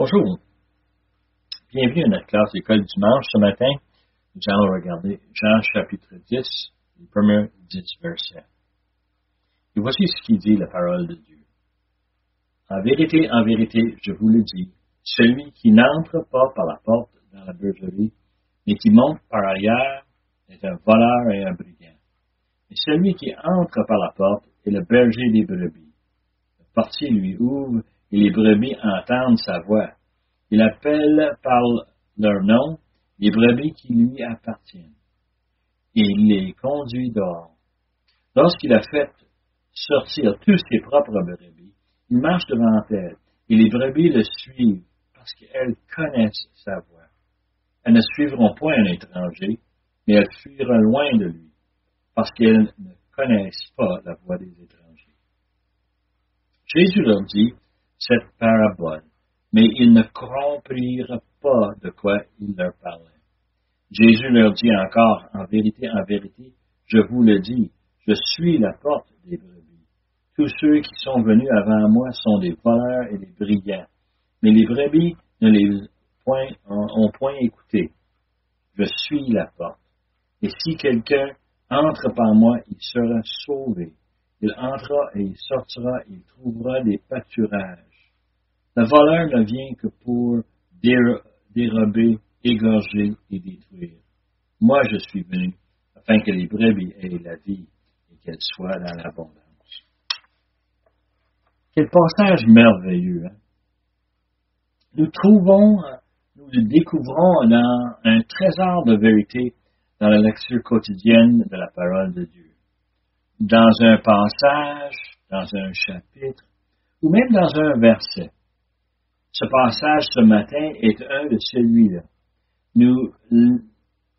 Bonjour, bienvenue à notre classe d'école dimanche. Ce matin, nous allons regarder Jean chapitre 10, les premiers 10 versets. Et voici ce qui dit la parole de Dieu. En vérité, je vous le dis, celui qui n'entre pas par la porte dans la bergerie, mais qui monte par ailleurs, est un voleur et un brigand. Et celui qui entre par la porte est le berger des brebis. Le portier lui ouvre, et les brebis entendent sa voix. Il appelle par leur nom les brebis qui lui appartiennent. Et il les conduit dehors. Lorsqu'il a fait sortir tous ses propres brebis, il marche devant elles, et les brebis le suivent, parce qu'elles connaissent sa voix. Elles ne suivront point un étranger, mais elles fuiront loin de lui, parce qu'elles ne connaissent pas la voix des étrangers. Jésus leur dit cette parabole, mais ils ne comprirent pas de quoi il leur parlait. Jésus leur dit encore, en vérité, je vous le dis, je suis la porte des brebis. Tous ceux qui sont venus avant moi sont des voleurs et des brigands, mais les brebis ne les ont point écouté. Je suis la porte. Et si quelqu'un entre par moi, il sera sauvé. Il entrera et il sortira, il trouvera des pâturages. Le voleur ne vient que pour dérober, égorger et détruire. Moi, je suis venu afin que les brebis aient la vie et qu'elles soient dans l'abondance. Quel passage merveilleux, hein? Nous découvrons dans un trésor de vérité dans la lecture quotidienne de la parole de Dieu. Dans un passage, dans un chapitre, ou même dans un verset. Ce passage ce matin est un de celui-là. Nous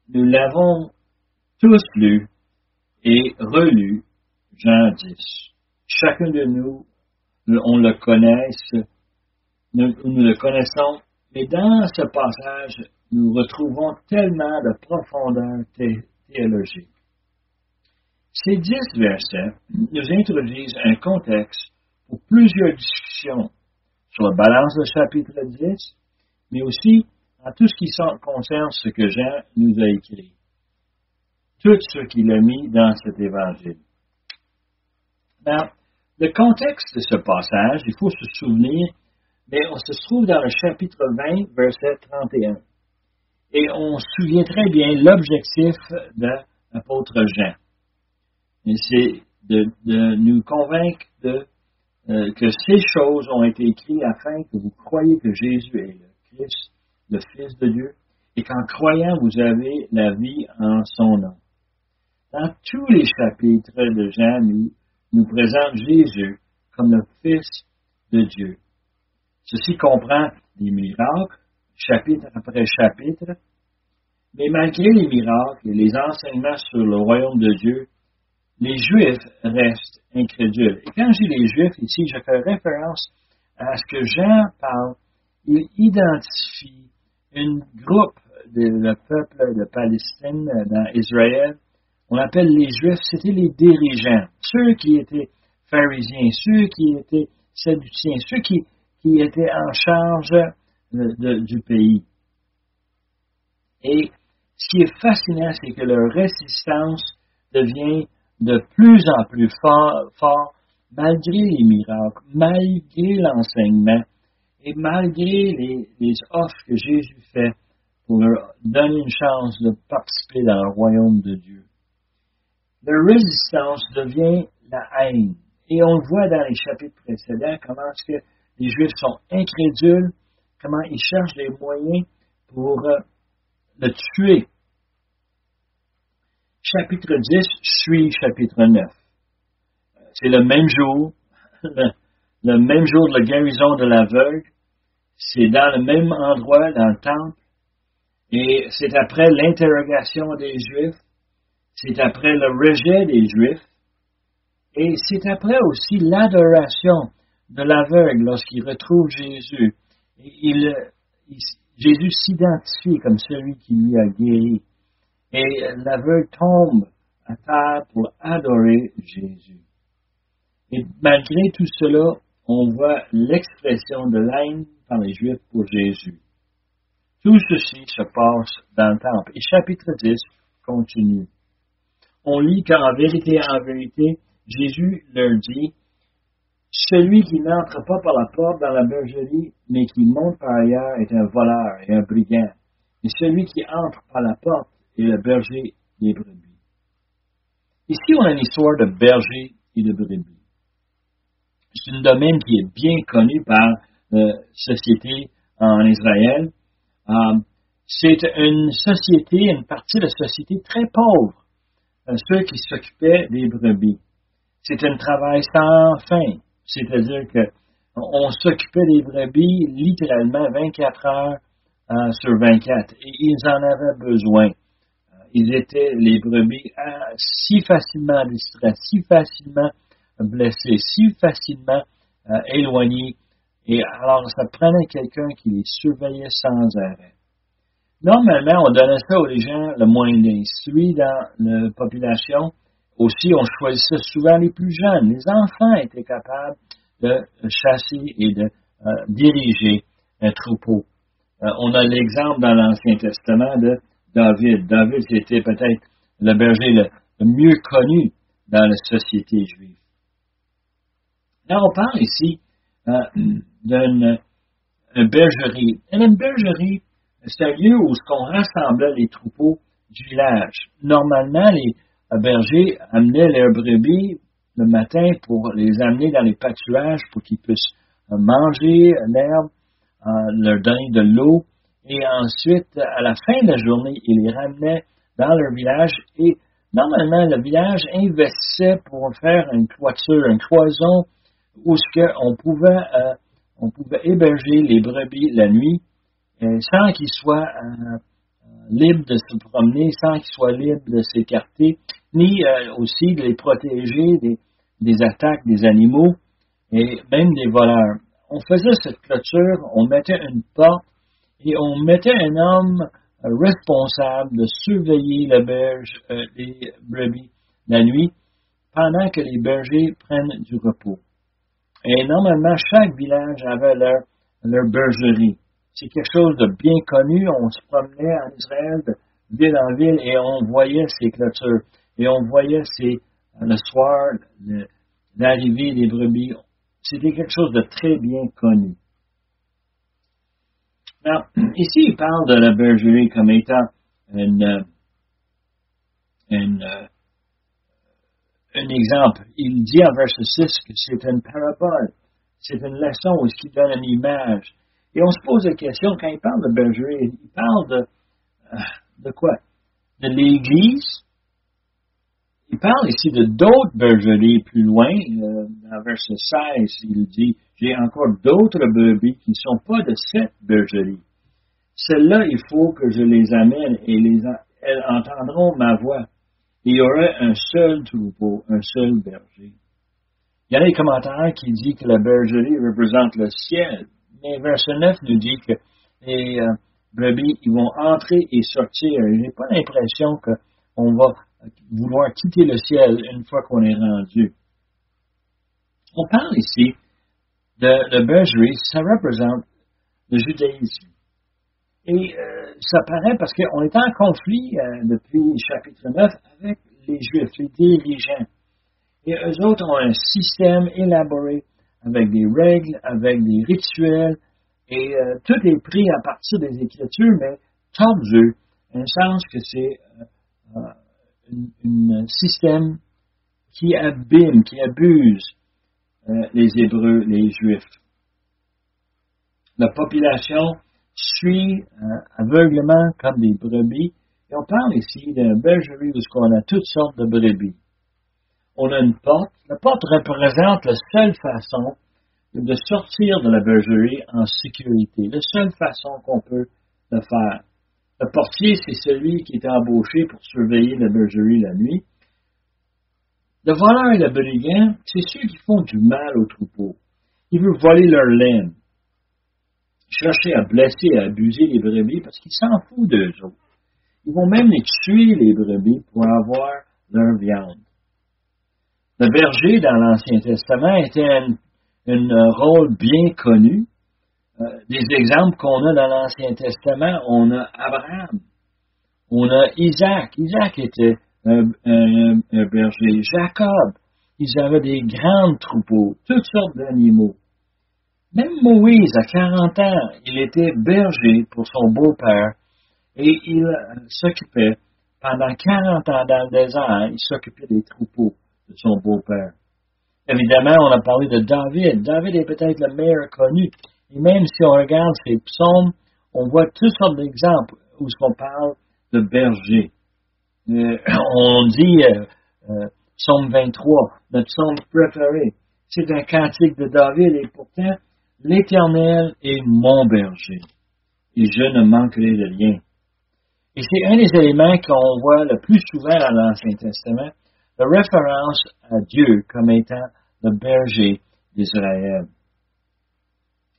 l'avons tous lu et relu, Jean 10. Chacun de nous, on le connaisse, nous le connaissons, mais dans ce passage, nous retrouvons tellement de profondeur théologique. Ces 10 versets nous introduisent un contexte pour plusieurs discussions sur la balance du chapitre 10, mais aussi en tout ce qui concerne ce que Jean nous a écrit. Tout ce qu'il a mis dans cet évangile. Dans le contexte de ce passage, il faut se souvenir, mais on se trouve dans le chapitre 20, verset 31. Et on se souvient très bien l'objectif de l'apôtre Jean. Et c'est de nous convaincre que ces choses ont été écrites afin que vous croyiez que Jésus est le Christ, le Fils de Dieu, et qu'en croyant, vous avez la vie en son nom. Dans tous les chapitres de Jean, nous présente Jésus comme le Fils de Dieu. Ceci comprend des miracles, chapitre après chapitre, mais malgré les miracles et les enseignements sur le royaume de Dieu, les Juifs restent incrédules. Et quand je dis les Juifs, ici, je fais référence à ce que Jean parle. Il identifie un groupe le peuple de Palestine dans Israël. On appelle les Juifs, c'était les dirigeants, ceux qui étaient pharisiens, ceux qui étaient sadduciens, ceux qui étaient en charge du pays. Et ce qui est fascinant, c'est que leur résistance devient de plus en plus fort, malgré les miracles, malgré l'enseignement et malgré les offres que Jésus fait pour leur donner une chance de participer dans le royaume de Dieu. Leur résistance devient la haine. Et on le voit dans les chapitres précédents, comment est-ce que les Juifs sont incrédules, comment ils cherchent des moyens pour le tuer. Chapitre 10 suit chapitre 9. C'est le même jour, le même jour de la guérison de l'aveugle. C'est dans le même endroit, dans le temple. Et c'est après l'interrogation des Juifs. C'est après le rejet des Juifs. Et c'est après aussi l'adoration de l'aveugle lorsqu'il retrouve Jésus. Jésus s'identifie comme celui qui lui a guéri. Et l'aveugle tombe à terre pour adorer Jésus. Et malgré tout cela, on voit l'expression de haine par les Juifs pour Jésus. Tout ceci se passe dans le temple. Et chapitre 10 continue. On lit qu'en vérité, Jésus leur dit, celui qui n'entre pas par la porte dans la bergerie, mais qui monte par ailleurs est un voleur et un brigand. Et celui qui entre par la porte est le berger des brebis. Ici, on a une histoire de berger et de brebis. C'est un domaine qui est bien connu par la société en Israël. C'est une société, une partie de la société très pauvre, ceux qui s'occupaient des brebis. C'est un travail sans fin, c'est-à-dire qu'on s'occupait des brebis littéralement 24 heures sur 24, et ils en avaient besoin. Ils étaient, les brebis, si facilement distraits, si facilement blessés, si facilement éloignés, et alors ça prenait quelqu'un qui les surveillait sans arrêt. Normalement, on donnait ça aux gens le moins instruits dans la population. Aussi, on choisissait souvent les plus jeunes. Les enfants étaient capables de chasser et de diriger un troupeau. On a l'exemple dans l'Ancien Testament de David. David, c'était peut-être le berger le mieux connu dans la société juive. Là, on parle ici d'une bergerie. Et une bergerie, c'est un lieu où on rassemblait les troupeaux du village. Normalement, les bergers amenaient leurs brebis le matin pour les amener dans les pâturages pour qu'ils puissent manger l'herbe, leur donner de l'eau, et ensuite, à la fin de la journée, ils les ramenaient dans leur village, et normalement, le village investissait pour faire une clôture, une cloison, où on pouvait héberger les brebis la nuit, sans qu'ils soient libres de se promener, sans qu'ils soient libres de s'écarter, ni aussi de les protéger des attaques des animaux et même des voleurs. On faisait cette clôture, on mettait une porte et on mettait un homme responsable de surveiller les brebis la nuit pendant que les bergers prennent du repos. Et normalement, chaque village avait leur bergerie. C'est quelque chose de bien connu. On se promenait en Israël de ville en ville et on voyait ces clôtures. Et on voyait le soir l'arrivée des brebis. C'était quelque chose de très bien connu. Alors, ici, il parle de la bergerie comme étant un exemple. Il dit en verset 6 que c'est une parabole. C'est une leçon où il donne une image. Et on se pose la question, quand il parle de bergerie, il parle de quoi? De l'Église. Il parle ici de d'autres bergeries plus loin. Dans verset 16, il dit, j'ai encore d'autres brebis qui ne sont pas de cette bergerie. Celles-là, il faut que je les amène et elles entendront ma voix. Il y aura un seul troupeau, un seul berger. Il y a des commentaires qui disent que la bergerie représente le ciel. Mais verset 9 nous dit que les brebis, ils vont entrer et sortir. Je n'ai pas l'impression qu'on va vouloir quitter le ciel une fois qu'on est rendu. On parle ici de bergerie, ça représente le judaïsme. Et ça paraît parce qu'on est en conflit depuis chapitre 9 avec les Juifs, les dirigeants. Et eux autres ont un système élaboré avec des règles, avec des rituels, et tout est pris à partir des Écritures, mais tordu, dans le sens que c'est un système qui abîme, qui abuse les Hébreux, les Juifs. La population suit aveuglement comme des brebis, et on parle ici d'une bergerie où on a toutes sortes de brebis. On a une porte. La porte représente la seule façon de sortir de la bergerie en sécurité. La seule façon qu'on peut le faire. Le portier, c'est celui qui est embauché pour surveiller la bergerie la nuit. Le voleur et le brigand, c'est ceux qui font du mal au troupeau. Ils veulent voler leur laine, chercher à blesser et à abuser les brebis parce qu'ils s'en foutent d'eux autres. Ils vont même les tuer, les brebis, pour avoir leur viande. Le berger, dans l'Ancien Testament, était un rôle bien connu. Des exemples qu'on a dans l'Ancien Testament, on a Abraham, on a Isaac. Isaac était un berger. Jacob, ils avaient des grands troupeaux, toutes sortes d'animaux. Même Moïse, à 40 ans, il était berger pour son beau-père et il s'occupait, pendant 40 ans dans le désert, il s'occupait des troupeaux de son beau-père. Évidemment, on a parlé de David. David est peut-être le meilleur connu. Et même si on regarde ses psaumes, on voit toutes sortes d'exemples où on parle de berger. On dit psaume 23, notre psaume préféré. C'est un cantique de David et pourtant, l'Éternel est mon berger et je ne manquerai de rien. Et c'est un des éléments qu'on voit le plus souvent dans l'Ancien Testament, la référence à Dieu comme étant le berger d'Israël.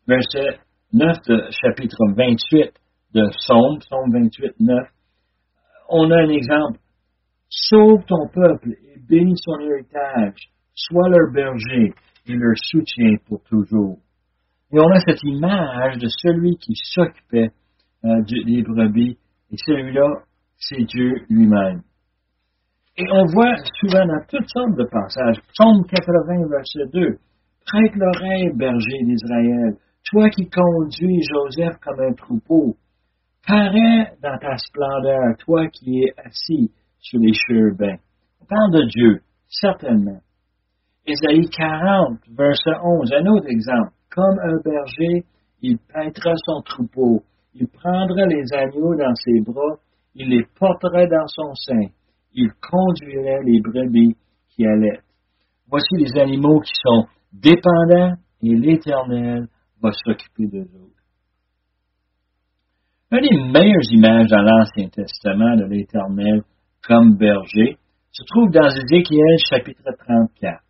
Verset 9 de chapitre 28 de Psaume 28, 9, on a un exemple. Sauve ton peuple et bénis son héritage, sois leur berger et leur soutien pour toujours. Et on a cette image de celui qui s'occupait des brebis, et celui-là, c'est Dieu lui-même. Et on voit souvent dans toutes sortes de passages, Psaume 80, verset 2, prête l'oreille, berger d'Israël, toi qui conduis Joseph comme un troupeau, parais dans ta splendeur, toi qui es assis sur les chérubins. On parle de Dieu, certainement. Ésaïe 40, verset 11, un autre exemple. Comme un berger, il paîtra son troupeau. Il prendra les agneaux dans ses bras, il les portera dans son sein. Il conduirait les brebis qui allaitent. Voici les animaux qui sont dépendants et l'Éternel va s'occuper d'eux autres. Une des meilleures images dans l'Ancien Testament de l'Éternel comme berger se trouve dans Ézéchiel chapitre 34.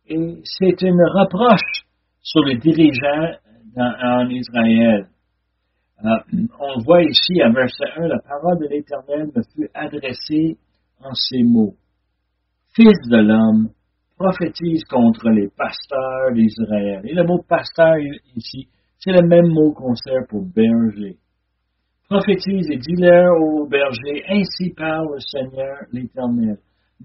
Et c'est une reproche sur les dirigeants en Israël. On voit ici à verset 1, la parole de l'Éternel me fut adressée en ces mots. Fils de l'homme, prophétise contre les pasteurs d'Israël. Et le mot pasteur ici, c'est le même mot qu'on sert pour berger. Prophétise et dis-leur aux bergers, ainsi parle le Seigneur l'Éternel.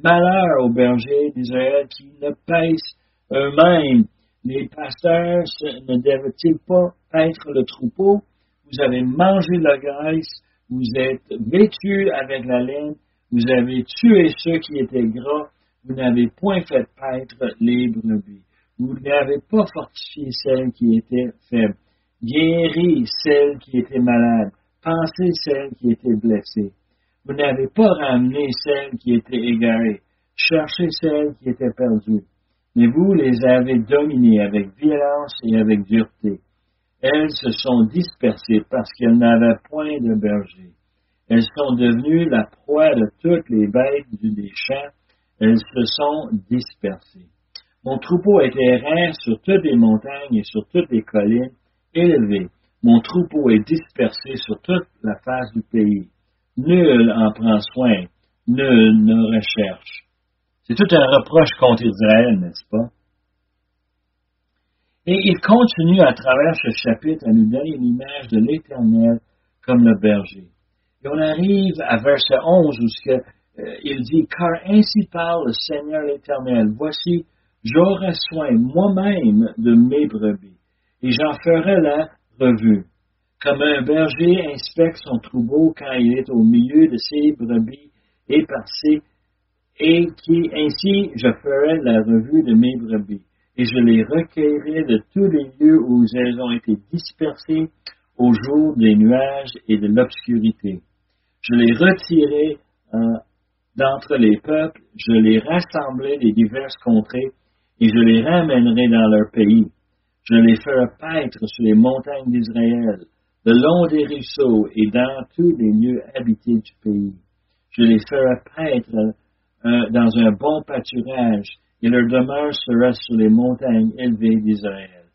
Malheur aux bergers d'Israël qui ne paissent eux-mêmes. Les pasteurs ne doivent-ils pas paître le troupeau? Vous avez mangé la graisse, vous êtes vêtus avec la laine, vous avez tué ceux qui étaient gras, vous n'avez point fait paître les brebis. Vous n'avez pas fortifié celles qui étaient faibles, guéri celles qui étaient malades, pansé celles qui étaient blessées. Vous n'avez pas ramené celles qui étaient égarées, cherché celles qui étaient perdues. Mais vous les avez dominées avec violence et avec dureté. Elles se sont dispersées parce qu'elles n'avaient point de berger. Elles sont devenues la proie de toutes les bêtes des champs. Elles se sont dispersées. Mon troupeau est errant sur toutes les montagnes et sur toutes les collines élevées. Mon troupeau est dispersé sur toute la face du pays. Nul en prend soin, nul ne recherche. C'est tout un reproche contre Israël, n'est-ce pas? Et il continue à travers ce chapitre à nous donner une image de l'Éternel comme le berger. Et on arrive à verset 11 où il dit, « Car ainsi parle le Seigneur l'Éternel, voici, j'aurai soin moi-même de mes brebis, et j'en ferai la revue. Comme un berger inspecte son troupeau quand il est au milieu de ses brebis éparpillées, et qui ainsi je ferai la revue de mes brebis. Et je les recueillerai de tous les lieux où elles ont été dispersées au jour des nuages et de l'obscurité. Je les retirerai d'entre les peuples, je les rassemblerai des diverses contrées, et je les ramènerai dans leur pays. Je les ferai paître sur les montagnes d'Israël, le long des ruisseaux et dans tous les lieux habités du pays. Je les ferai paître dans un bon pâturage, et leur demeure sera sur les montagnes élevées d'Israël.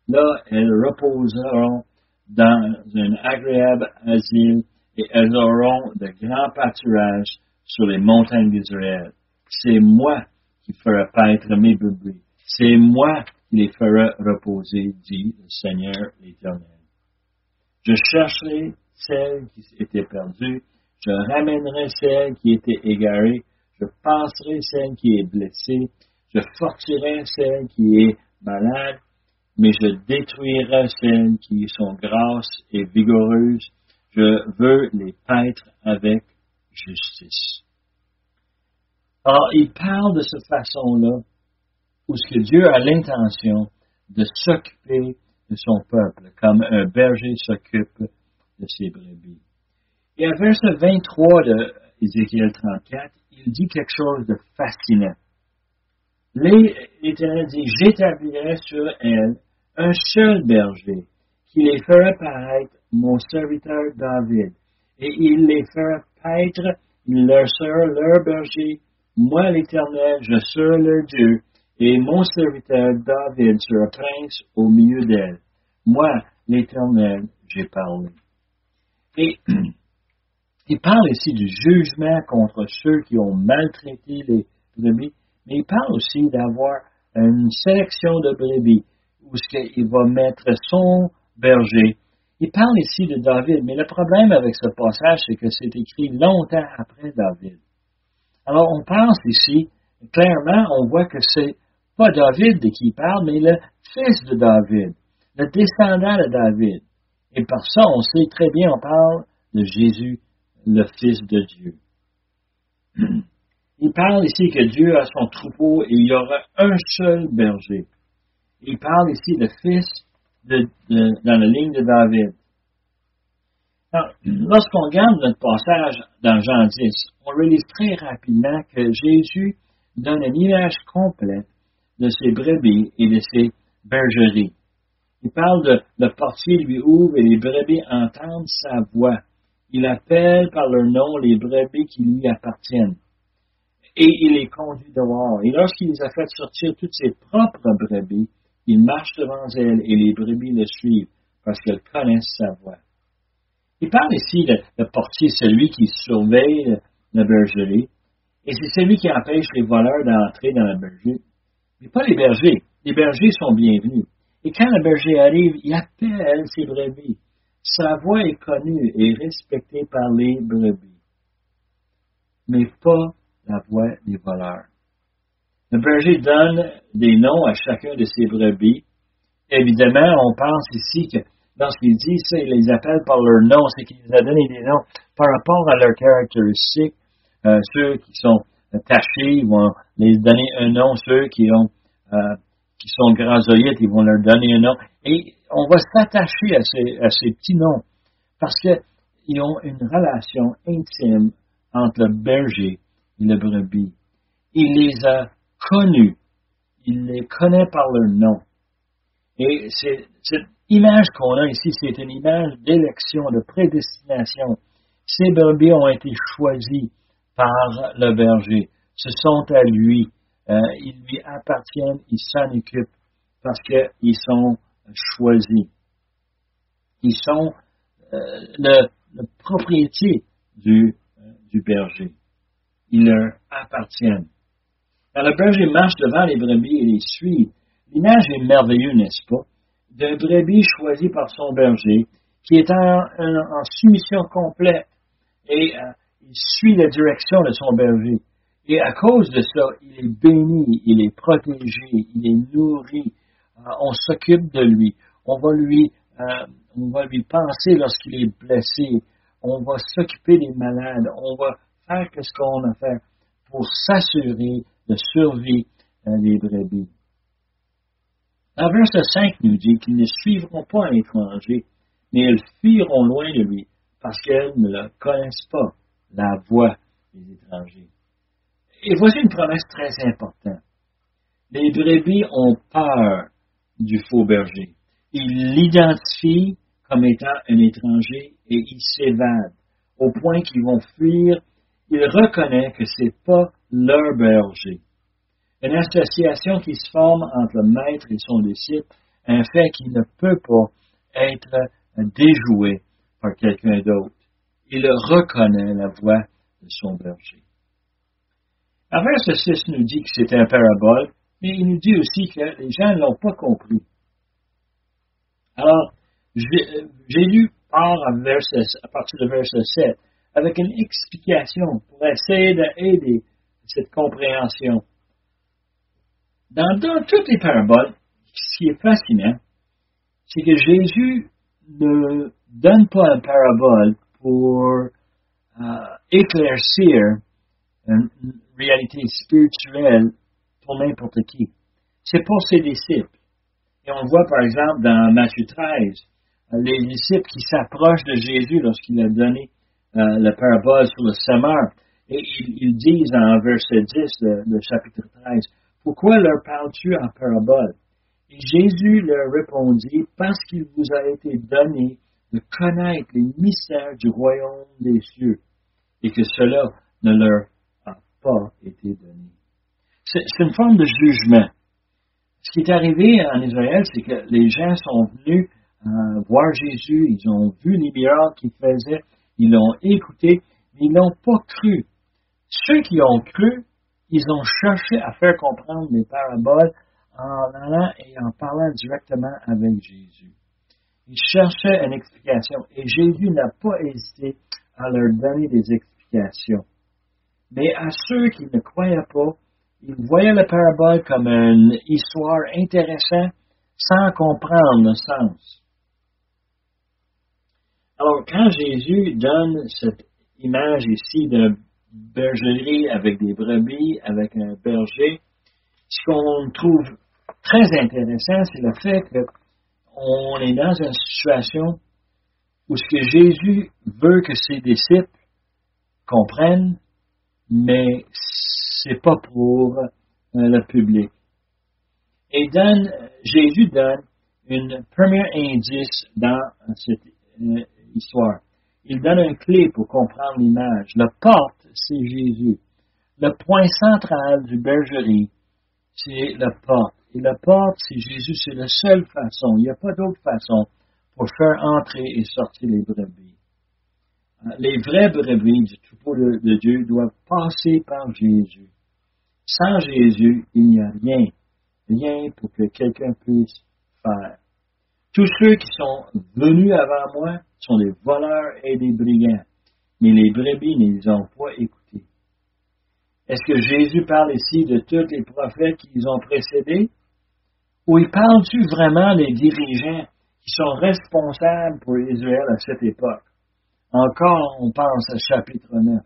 Là, elles reposeront dans un agréable asile, et elles auront de grands pâturages sur les montagnes d'Israël. C'est moi qui ferai paître mes brebis. C'est moi qui les fera reposer, dit le Seigneur l'Éternel. Je chercherai celle qui était perdue, je ramènerai celle qui était égarée, je passerai celle qui est blessée, je fortirai celle qui est malade, mais je détruirai celles qui sont grasses et vigoureuses. Je veux les paître avec justice. Alors, il parle de cette façon-là, où ce que Dieu a l'intention de s'occuper de son peuple, comme un berger s'occupe de ses brebis. Et à verset 23 de Ézéchiel 34, il dit quelque chose de fascinant. L'Éternel dit, j'établirai sur elle un seul berger, qui les fera paraître mon serviteur David, et il les fera paître, il leur sera leur berger, moi l'Éternel, je serai leur Dieu, et mon serviteur David sera prince au milieu d'elle. Moi, l'Éternel, j'ai parlé. Et il parle ici du jugement contre ceux qui ont maltraité les brebis, mais il parle aussi d'avoir une sélection de brebis où il va mettre son berger. Il parle ici de David, mais le problème avec ce passage, c'est que c'est écrit longtemps après David. Alors, on pense ici, clairement, on voit que c'est pas David de qui il parle, mais le fils de David, le descendant de David. Et par ça, on sait très bien, on parle de Jésus, le Fils de Dieu. Il parle ici que Dieu a son troupeau et il y aura un seul berger. Il parle ici le Fils dans la ligne de David. Alors, lorsqu'on regarde notre passage dans Jean 10, on réalise très rapidement que Jésus donne une image complète de ses brebis et de ses bergeries. Il parle de le portier lui ouvre et les brebis entendent sa voix. Il appelle par leur nom les brebis qui lui appartiennent. Et il les conduit dehors. Et lorsqu'il les a fait sortir toutes ses propres brebis, il marche devant elles et les brebis le suivent parce qu'elles connaissent sa voix. Il parle ici de le portier, celui qui surveille la bergerie, et c'est celui qui empêche les voleurs d'entrer dans la bergerie. Mais pas les bergers. Les bergers sont bienvenus. Et quand le berger arrive, il appelle ses brebis. Sa voix est connue et respectée par les brebis, mais pas la voix des voleurs. Le berger donne des noms à chacun de ses brebis. Évidemment, on pense ici que lorsqu'il dit ça, il les appelle par leur nom, c'est qu'il les a donné des noms par rapport à leurs caractéristiques. Ceux qui sont tachés, ils vont les donner un nom. Ceux qui sont grasoïdes, ils vont leur donner un nom. Et on va s'attacher à ces petits noms parce qu'ils ont une relation intime entre le berger et le brebis. Il les a connus. Il les connaît par leur nom. Et cette image qu'on a ici, c'est une image d'élection, de prédestination. Ces brebis ont été choisis par le berger. Ce sont à lui. Ils lui appartiennent, ils s'en occupent parce qu'ils sont choisis. Ils sont le propriété du berger. Ils leur appartiennent. Quand le berger marche devant les brebis et les suit, l'image est merveilleuse, n'est-ce pas? D'un brebis choisi par son berger, qui est en soumission complète et il suit la direction de son berger. Et à cause de ça, il est béni, il est protégé, il est nourri. On s'occupe de lui. On va lui penser lorsqu'il est blessé. On va s'occuper des malades. On va faire ce qu'on a à faire pour s'assurer de survie des brebis. En verset 5 nous dit qu'ils ne suivront pas un étranger, mais elles fuiront loin de lui, parce qu'elles ne le connaissent pas, la voix des étrangers. Et voici une promesse très importante. Les brebis ont peur du faux berger. Ils l'identifient comme étant un étranger et ils s'évadent, au point qu'ils vont fuir. Ils reconnaissent que c'est pas leur berger. Une association qui se forme entre le maître et son disciple, un fait qui ne peut pas être déjoué par quelqu'un d'autre. Il reconnaît la voix de son berger. En verset 6 nous dit que c'est un parabole, Mais il nous dit aussi que les gens ne l'ont pas compris. Alors, Jésus part à partir de verset 7 avec une explication pour essayer d'aider cette compréhension. Dans toutes les paraboles, ce qui est fascinant, c'est que Jésus ne donne pas une parabole pour éclaircir une réalité spirituelle pour n'importe qui. C'est pour ses disciples. Et on voit par exemple dans Matthieu 13, les disciples qui s'approchent de Jésus lorsqu'il a donné la parabole sur le semeur. Et ils disent en verset 10 de chapitre 13, « Pourquoi leur parles-tu en parabole? » Et Jésus leur répondit, « Parce qu'il vous a été donné de connaître les mystères du royaume des cieux, et que cela ne leur a pas été donné. » C'est une forme de jugement. Ce qui est arrivé en Israël, c'est que les gens sont venus voir Jésus, ils ont vu les miracles qu'il faisait, ils l'ont écouté, mais ils n'ont pas cru. Ceux qui ont cru, ils ont cherché à faire comprendre les paraboles en allant et en parlant directement avec Jésus. Ils cherchaient une explication et Jésus n'a pas hésité à leur donner des explications. Mais à ceux qui ne croyaient pas, ils voyaient la parabole comme une histoire intéressante sans comprendre le sens. Alors, quand Jésus donne cette image ici d'une bergerie avec des brebis, avec un berger, ce qu'on trouve très intéressant, c'est le fait qu'on est dans une situation où ce que Jésus veut que ses disciples comprennent, mais c'est pas pour le public. Et Jésus donne un premier indice dans cette histoire. Il donne une clé pour comprendre l'image. La porte, c'est Jésus. Le point central du bergerie, c'est la porte. Et la porte, c'est Jésus, c'est la seule façon. Il n'y a pas d'autre façon pour faire entrer et sortir les brebis. Les vraies brebis du troupeau de Dieu doivent passer par Jésus. Sans Jésus, il n'y a rien. Rien pour que quelqu'un puisse faire. Tous ceux qui sont venus avant moi sont des voleurs et des brigands. Mais les brebis ne les ont pas écoutés. Est-ce que Jésus parle ici de tous les prophètes qui les ont précédés? Ou il parle-tu vraiment des dirigeants qui sont responsables pour Israël à cette époque? Encore, on pense à chapitre 9.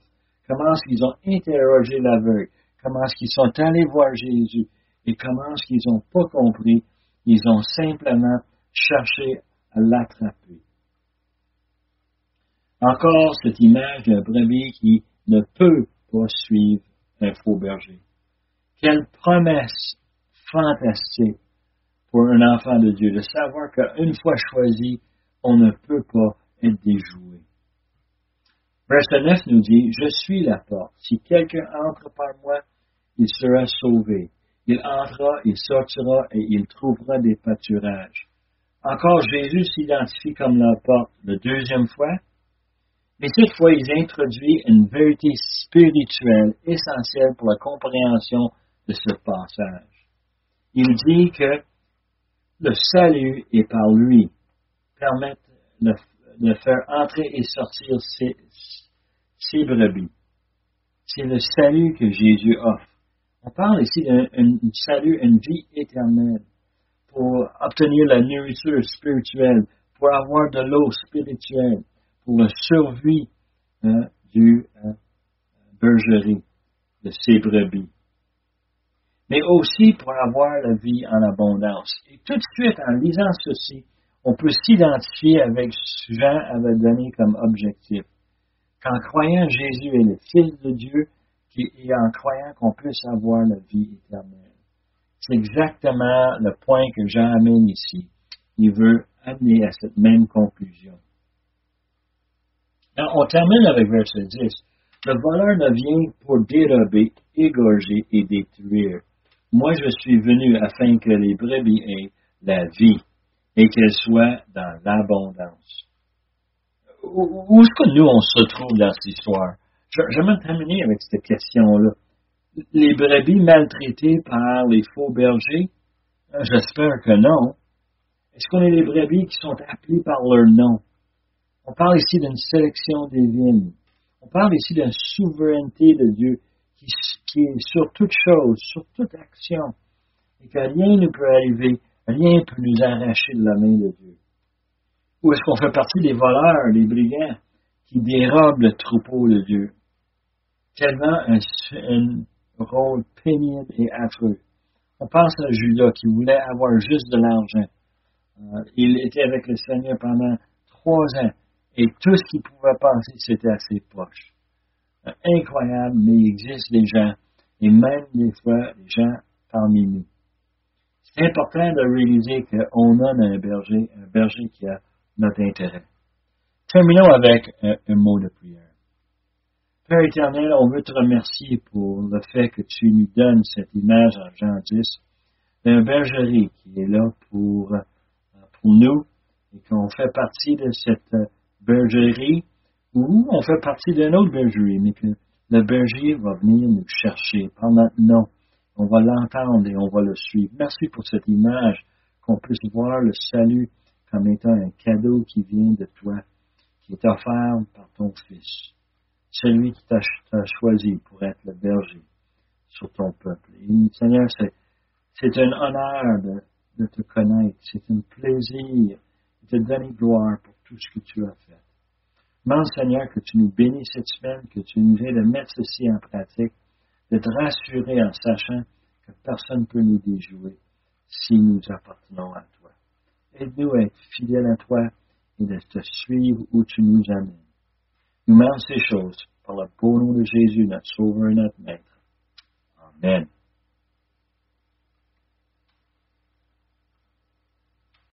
Comment est-ce qu'ils ont interrogé l'aveugle? Comment est-ce qu'ils sont allés voir Jésus? Et comment est-ce qu'ils n'ont pas compris? Ils ont simplement cherché à l'attraper. Encore cette image d'un brebis qui ne peut pas suivre un faux berger. Quelle promesse fantastique pour un enfant de Dieu de savoir qu'une fois choisi, on ne peut pas être déjoué. Verset 9 nous dit, « Je suis la porte. Si quelqu'un entre par moi, il sera sauvé. Il entrera, il sortira et il trouvera des pâturages. » Encore, Jésus s'identifie comme la porte la deuxième fois, mais cette fois, il introduit une vérité spirituelle essentielle pour la compréhension de ce passage. Il dit que le salut est par lui, permettre de faire entrer et sortir ses brebis. C'est le salut que Jésus offre. On parle ici d'un salut, une vie éternelle, pour obtenir la nourriture spirituelle, pour avoir de l'eau spirituelle, pour la survie du bergerie, de ses brebis. Mais aussi pour avoir la vie en abondance. Et tout de suite, en lisant ceci, on peut s'identifier avec ce que Jean avait donné comme objectif. Qu'en croyant Jésus est le Fils de Dieu, et en croyant qu'on puisse avoir la vie éternelle. C'est exactement le point que Jean amène ici. Il veut amener à cette même conclusion. Alors, on termine avec verset 10. Le voleur ne vient pour dérober, égorger et détruire. Moi, je suis venu afin que les brebis aient la vie et qu'elles soient dans l'abondance. Où est-ce que nous, on se trouve dans cette histoire? J'aimerais terminer avec cette question-là. les brebis maltraitées par les faux bergers? J'espère que non. Est-ce qu'on est les brebis qui sont appelées par leur nom? On parle ici d'une sélection divine. On parle ici d'une souveraineté de Dieu qui est sur toute chose, sur toute action, et que rien ne peut arriver, rien ne peut nous arracher de la main de Dieu. Ou est-ce qu'on fait partie des voleurs, des brigands, qui dérobent le troupeau de Dieu? Tellement un rôle pénible et affreux. On pense à Judas qui voulait avoir juste de l'argent. Il était avec le Seigneur pendant 3 ans et tout ce qu'il pouvait penser, c'était à ses poches. Incroyable, mais il existe des gens, et même des fois, des gens parmi nous. C'est important de réaliser qu'on a un berger qui a notre intérêt. Terminons avec un mot de prière. Père éternel, on veut te remercier pour le fait que tu nous donnes cette image en Jean 10 d'un bergerie qui est là pour nous et qu'on fait partie de cette bergerie ou on fait partie d'une autre bergerie, mais que le berger va venir nous chercher par notre nom. On va l'entendre et on va le suivre. Merci pour cette image, qu'on puisse voir le salut comme étant un cadeau qui vient de toi, qui est offert par ton Fils. Celui qui t'a choisi pour être le berger sur ton peuple. Et, Seigneur, c'est un honneur de te connaître. C'est un plaisir de te donner gloire pour tout ce que tu as fait. Demande, Seigneur, que tu nous bénisses cette semaine, que tu nous aides à mettre ceci en pratique, de te rassurer en sachant que personne ne peut nous déjouer si nous appartenons à toi. Aide-nous à être fidèles à toi et de te suivre où tu nous amènes. Nous demandons ces choses par le beau nom de Jésus, notre Sauveur et notre Maître. Amen.